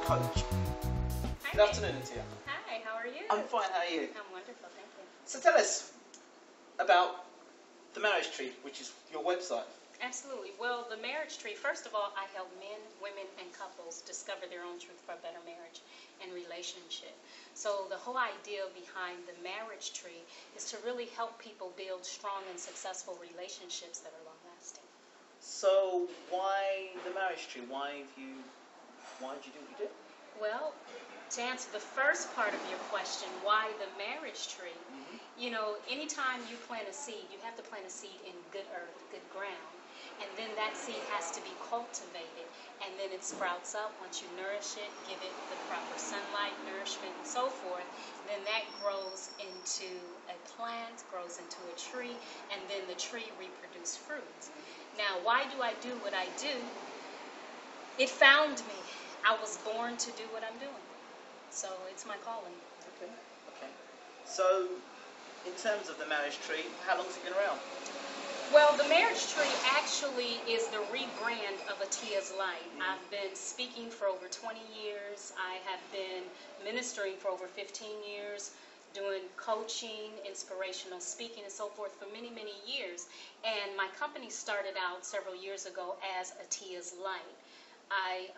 coach. Hi. Good afternoon, Atiya. Hi, how are you? I'm fine, how are you? I'm wonderful, thank you. So tell us about the marriage tree, which is your website. Absolutely. Well, the marriage tree, first of all, I help men, women, and couples discover their own truth for a better marriage and relationship. So the whole idea behind the marriage tree is to really help people build strong and successful relationships that are long-lasting. So why the marriage tree? Why did you do what you did? Well, to answer the first part of your question, why the marriage tree? You know, anytime you plant a seed, you have to plant a seed in good earth, good ground. And then that seed has to be cultivated. And then it sprouts up once you nourish it, give it the proper sunlight, nourishment, and so forth. Then that grows into a plant, grows into a tree, and then the tree reproduces fruits. Now, why do I do what I do? It found me. I was born to do what I'm doing. So it's my calling. Okay. So, in terms of the marriage tree, how long has it been around? Well, the marriage tree actually is the rebrand of Atiya's life. I've been speaking for over 20 years. I have been ministering for over 15 years, doing coaching, inspirational speaking, and so forth for many, many years. And my company started out several years ago as Atiya's Light. I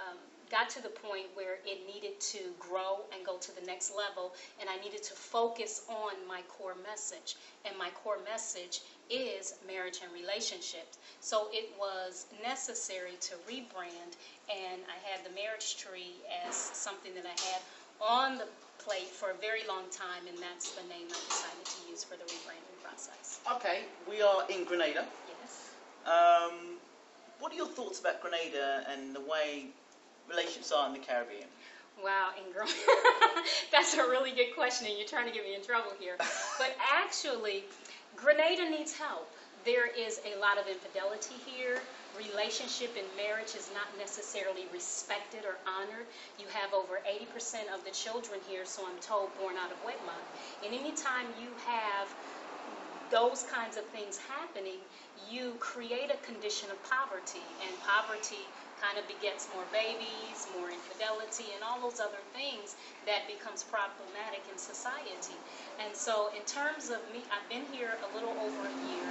got to the point where it needed to grow and go to the next level, and I needed to focus on my core message. And my core message is marriage and relationships. So it was necessary to rebrand, and I had the marriage tree as something that I had on the plate for a very long time, and that's the name I decided to use for the rebranding process. Okay, we are in Grenada. Yes. What are your thoughts about Grenada and the way relationships are in the Caribbean? Wow, Ingram. That's a really good question, and you're trying to get me in trouble here. But actually, Grenada needs help. There is a lot of infidelity here. Relationship and marriage is not necessarily respected or honored. You have over 80% of the children here, so I'm told, born out of wedlock. And anytime you have those kinds of things happening, you create a condition of poverty, and poverty kind of begets more babies, more infidelity, and all those other things that becomes problematic in society. And so in terms of me, I've been here a little over a year,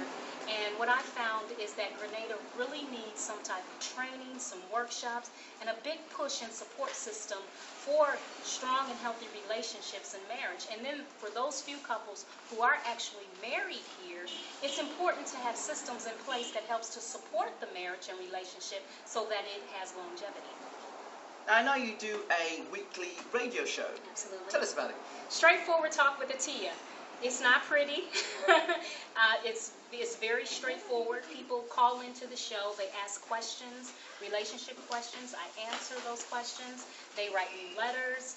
and what I found is that Grenada really needs some type of training, some workshops, and a big push and support system for strong and healthy relationships and marriage. And then for those few couples who are actually married here, it's important to have systems in place that helps to support the marriage and relationship so that it has longevity. I know you do a weekly radio show. Absolutely. Tell us about it. Straightforward Talk with Atiya. It's not pretty. It's very straightforward. People call into the show. They ask questions, relationship questions. I answer those questions. They write me letters.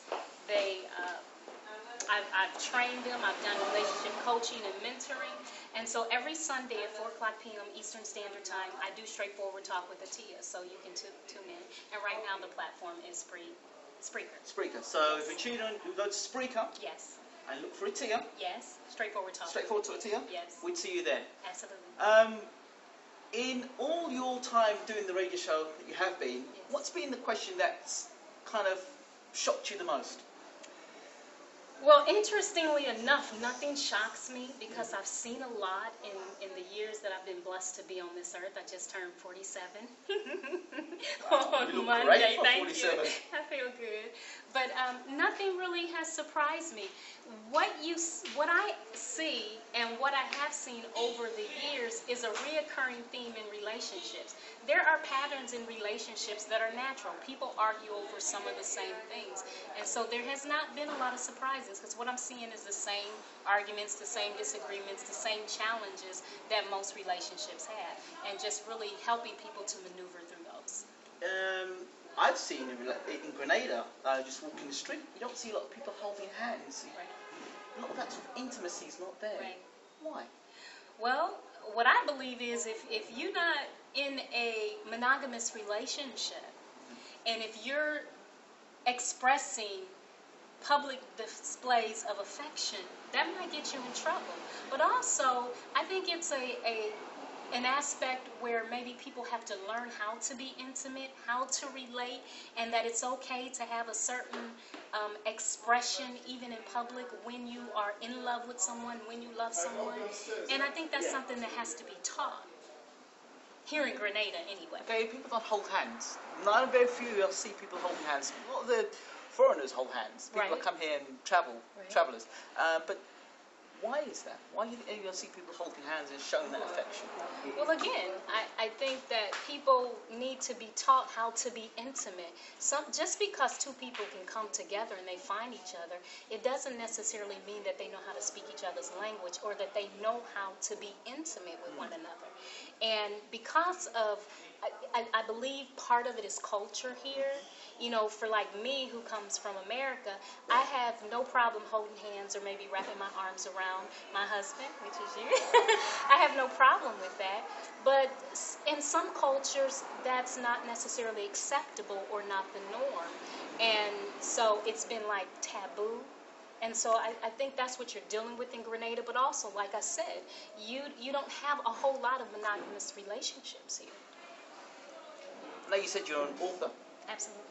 I've trained them. I've done relationship coaching and mentoring. And so every Sunday at 4 o'clock p.m. Eastern Standard Time, I do Straightforward Talk with Atiya. So you can tune in. And right now the platform is Spreaker. Spreaker. So if you tune in, you go to Spreaker. Yes. And look for Atiya. Yes. Straightforward Talk. Straightforward to Atiya. Yes. We'd see you there. Absolutely. In all your time doing the radio show that you have been, Yes. what's been the question that's kind of shocked you the most? Well, interestingly enough, nothing shocks me because I've seen a lot in the years that I've been blessed to be on this earth. I just turned 47 on You look Monday. great for Thank 47. you. I feel good. But nothing really has surprised me. What I see and what I have seen over the years is a reoccurring theme in relationships. There are patterns in relationships that are natural. People argue over some of the same things. And so there has not been a lot of surprises because what I'm seeing is the same arguments, the same disagreements, the same challenges that most relationships have. And just really helping people to maneuver through those. I've seen in Grenada, just walking the street, you don't see a lot of people holding hands. Right. A lot of that sort of intimacy is not there. Right. Why? Well, what I believe is if you're not in a monogamous relationship, and if you're expressing public displays of affection, that might get you in trouble. But also, I think it's a an aspect where maybe people have to learn how to be intimate, how to relate, and that it's okay to have a certain expression even in public when you are in love with someone, when you love someone. And I think that's something that has to be taught. Here in Grenada, anyway. Okay, people don't hold hands. Not very few you'll see people holding hands. A lot of the foreigners hold hands. People that come here and travellers. But why is that? Why do you think you'll see people holding hands and showing that affection? Well, again, I think that people need to be taught how to be intimate. Just because two people can come together and they find each other, it doesn't necessarily mean that they know how to speak each other's language or that they know how to be intimate with one another. And because of, I believe part of it is culture here. You know, for like me who comes from America, I have no problem holding hands or maybe wrapping my arms around my husband, which is you. I have no problem with that. But in some cultures, that's not necessarily acceptable or not the norm. And so it's been like taboo. And so I think that's what you're dealing with in Grenada. But also, like I said, you don't have a whole lot of monogamous relationships here. Now you said you're an author. Absolutely.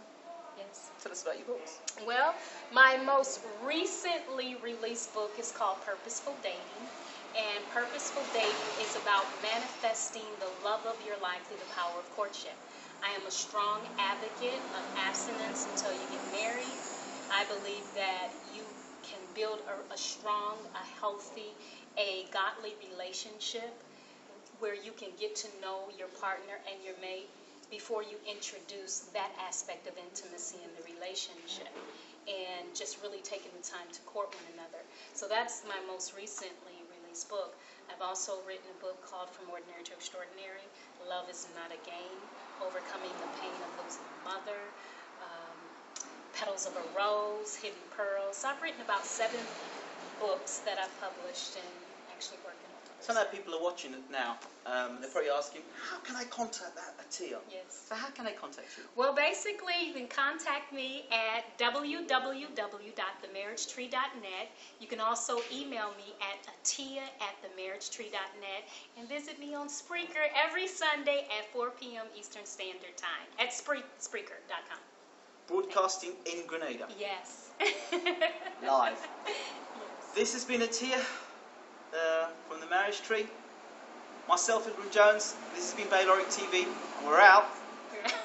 Yes. Tell us about your books. Well, my most recently released book is called Purposeful Dating. And Purposeful Dating is about manifesting the love of your life through the power of courtship. I am a strong advocate of abstinence until you get married. I believe that you can build a strong, a healthy, a godly relationship where you can get to know your partner and your mate before you introduce that aspect of intimacy in the relationship, and just really taking the time to court one another. So that's my most recently released book. I've also written a book called From Ordinary to Extraordinary. Love is Not a Game, Overcoming the Pain of Losing a Mother, Petals of a Rose, Hidden Pearls. So I've written about 7 books that I've published and actually working on. Some of the people are watching it now. They're probably asking, how can I contact that Atiya? Yes. So how can they contact you? Well, basically, you can contact me at www.themarriagetree.net. You can also email me at atiya@themarriagetree.net and visit me on Spreaker every Sunday at 4 p.m. Eastern Standard Time at Spreaker.com. Broadcasting in Grenada. Yes. Live. Yes. This has been Atiya from The Marriage Tree. Myself, Ingram Jones. This has been Bayloric TV. And we're out. All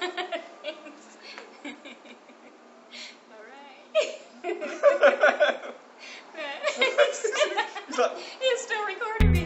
right. Right. You're still recording me.